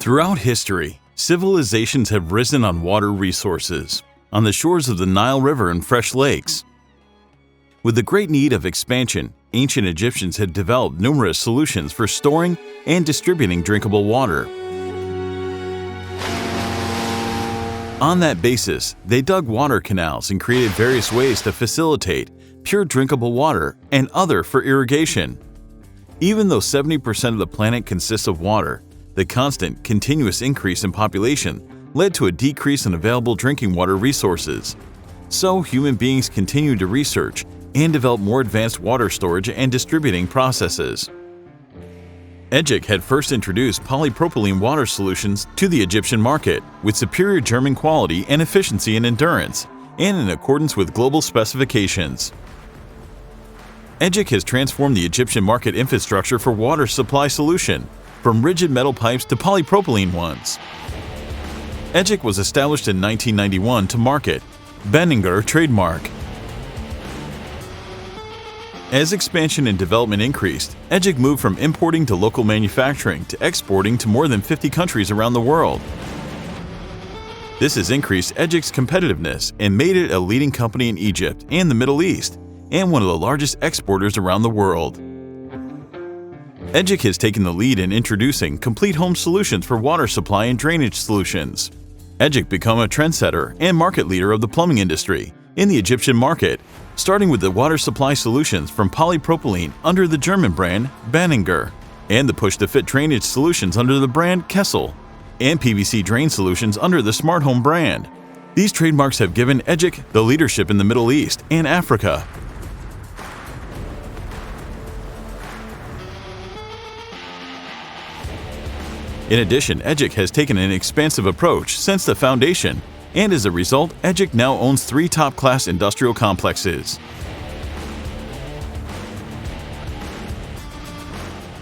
Throughout history, civilizations have risen on water resources, on the shores of the Nile River and fresh lakes. With the great need of expansion, ancient Egyptians had developed numerous solutions for storing and distributing drinkable water. On that basis, they dug water canals and created various ways to facilitate pure drinkable water and other for irrigation. Even though 70% of the planet consists of water, the constant, continuous increase in population led to a decrease in available drinking water resources. So human beings continued to research and develop more advanced water storage and distributing processes. EGIC had first introduced polypropylene water solutions to the Egyptian market with superior German quality and efficiency and endurance, and in accordance with global specifications. EGIC has transformed the Egyptian market infrastructure for water supply solution, from rigid metal pipes to polypropylene ones. EGIC was established in 1991 to market Benninger trademark. As expansion and development increased, EGIC moved from importing to local manufacturing to exporting to more than 50 countries around the world. This has increased EGIC's competitiveness and made it a leading company in Egypt and the Middle East, and one of the largest exporters around the world. EGIC has taken the lead in introducing complete home solutions for water supply and drainage solutions. EGIC became a trendsetter and market leader of the plumbing industry in the Egyptian market, starting with the water supply solutions from polypropylene under the German brand Benninger, and the push-to-fit drainage solutions under the brand Kessel, and PVC drain solutions under the Smart Home brand. These trademarks have given EGIC the leadership in the Middle East and Africa. In addition, EGIC has taken an expansive approach since the foundation, and as a result, EGIC now owns 3 top-class industrial complexes.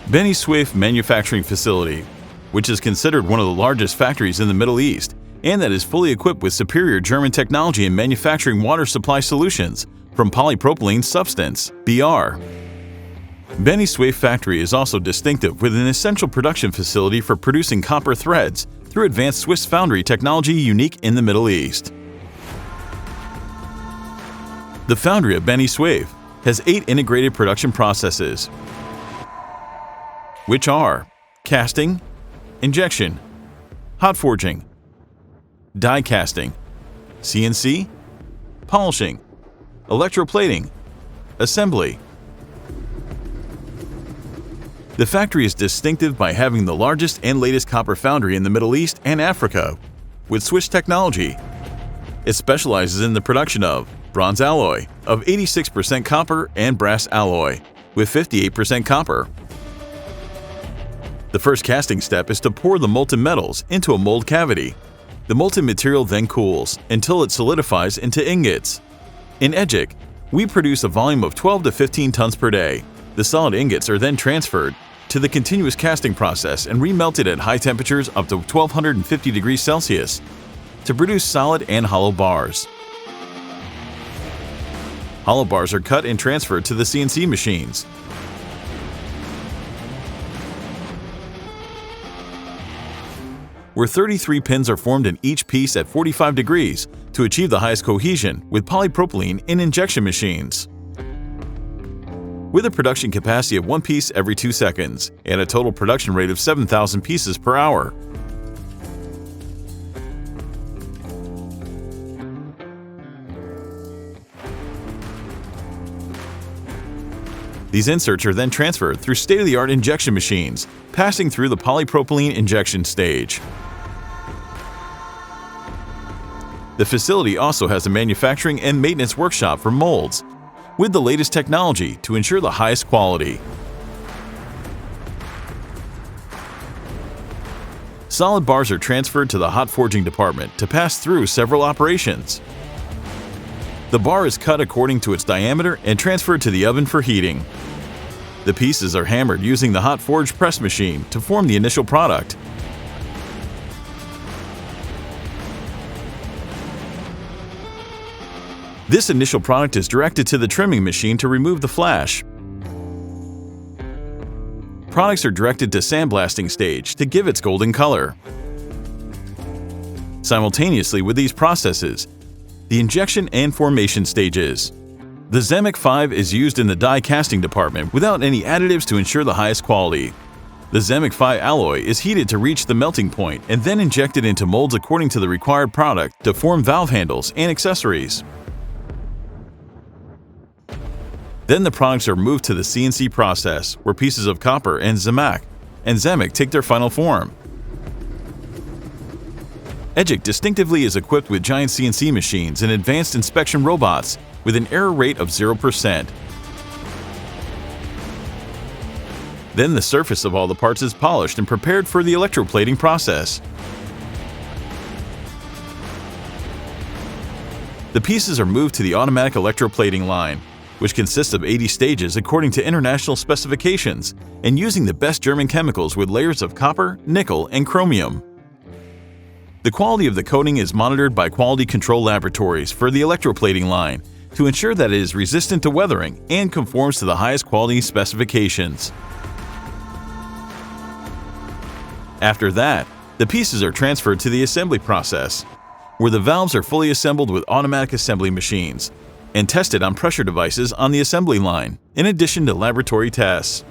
Beni Suef Manufacturing Facility, which is considered one of the largest factories in the Middle East, and that is fully equipped with superior German technology in manufacturing water supply solutions from polypropylene substance, BR. Beni Suef factory is also distinctive with an essential production facility for producing copper threads through advanced Swiss foundry technology unique in the Middle East. The foundry of Beni Suef has 8 integrated production processes, which are casting, injection, hot forging, die casting, CNC, polishing, electroplating, assembly. The factory is distinctive by having the largest and latest copper foundry in the Middle East and Africa, with Swiss technology. It specializes in the production of bronze alloy of 86% copper and brass alloy with 58% copper. The first casting step is to pour the molten metals into a mold cavity. The molten material then cools until it solidifies into ingots. In EGIC, we produce a volume of 12 to 15 tons per day. The solid ingots are then transferred to the continuous casting process and remelted at high temperatures up to 1250 degrees Celsius to produce solid and hollow bars. Hollow bars are cut and transferred to the CNC machines. Where 33 pins are formed in each piece at 45 degrees to achieve the highest cohesion with polypropylene in injection machines. With a production capacity of 1 piece every 2 seconds and a total production rate of 7,000 pieces per hour. These inserts are then transferred through state-of-the-art injection machines, passing through the polypropylene injection stage. The facility also has a manufacturing and maintenance workshop for molds, with the latest technology to ensure the highest quality. Solid bars are transferred to the hot forging department to pass through several operations. The bar is cut according to its diameter and transferred to the oven for heating. The pieces are hammered using the hot forge press machine to form the initial product. This initial product is directed to the trimming machine to remove the flash. products are directed to sandblasting stage to give its golden color. Simultaneously with these processes, the injection and formation stages. The EGIC 5 is used in the die casting department without any additives to ensure the highest quality. The EGIC 5 alloy is heated to reach the melting point and then injected into molds according to the required product to form valve handles and accessories. Then the products are moved to the CNC process, where pieces of copper and EGIC take their final form. EGIC distinctively is equipped with giant CNC machines and advanced inspection robots with an error rate of 0%. Then the surface of all the parts is polished and prepared for the electroplating process. The pieces are moved to the automatic electroplating line, which consists of 80 stages according to international specifications and using the best German chemicals with layers of copper, nickel, and chromium. The quality of the coating is monitored by quality control laboratories for the electroplating line to ensure that it is resistant to weathering and conforms to the highest quality specifications. After that, the pieces are transferred to the assembly process, where the valves are fully assembled with automatic assembly machines and tested on pressure devices on the assembly line, in addition to laboratory tests.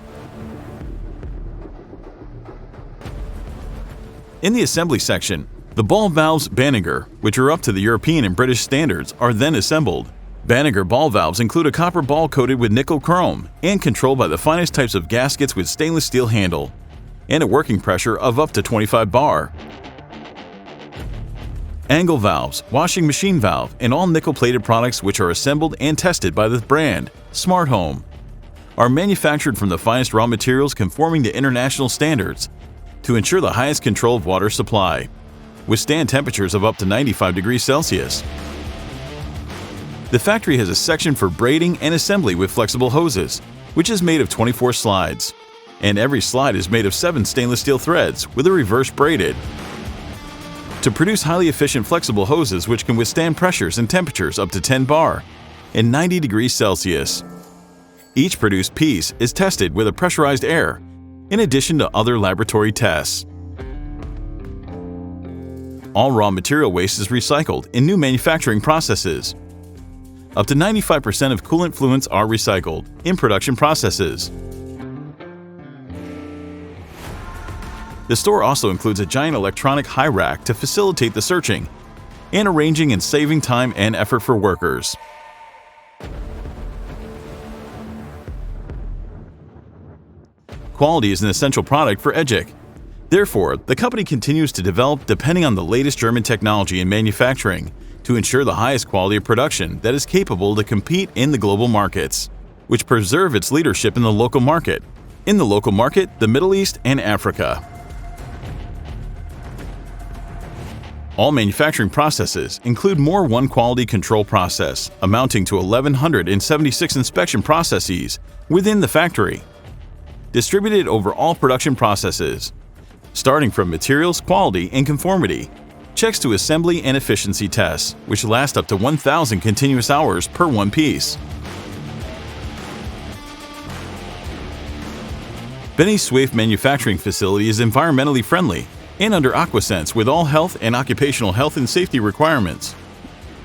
In the assembly section, the ball valves Banninger, which are up to the European and British standards, are then assembled. Banninger ball valves include a copper ball coated with nickel chrome and controlled by the finest types of gaskets with stainless steel handle and a working pressure of up to 25 bar. Angle valves, washing machine valve, and all nickel-plated products which are assembled and tested by the brand Smart Home are manufactured from the finest raw materials conforming to international standards to ensure the highest control of water supply, withstand temperatures of up to 95 degrees Celsius. The factory has a section for braiding and assembly with flexible hoses, which is made of 24 slides, and every slide is made of 7 stainless steel threads with a reverse braided, to produce highly efficient flexible hoses which can withstand pressures and temperatures up to 10 bar and 90 degrees Celsius. Each produced piece is tested with a pressurized air, in addition to other laboratory tests. All raw material waste is recycled in new manufacturing processes. Up to 95% of coolant fluids are recycled in production processes. The store also includes a giant electronic high rack to facilitate the searching and arranging and saving time and effort for workers. Quality is an essential product for EGIC. Therefore, the company continues to develop depending on the latest German technology in manufacturing to ensure the highest quality of production that is capable to compete in the global markets, which preserve its leadership in the local market, the Middle East, and Africa. All manufacturing processes include more one quality control process, amounting to 1,176 inspection processes within the factory, distributed over all production processes, starting from materials, quality, and conformity, checks to assembly and efficiency tests, which last up to 1,000 continuous hours per one piece. Benny Swift manufacturing facility is environmentally friendly and under AquaSense with all health and occupational health and safety requirements.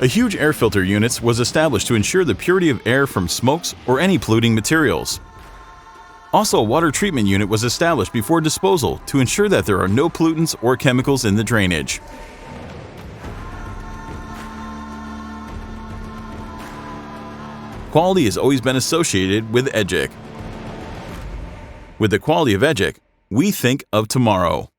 A huge air filter unit was established to ensure the purity of air from smokes or any polluting materials. Also, a water treatment unit was established before disposal to ensure that there are no pollutants or chemicals in the drainage. Quality has always been associated with EGIC. With the quality of EGIC, we think of tomorrow.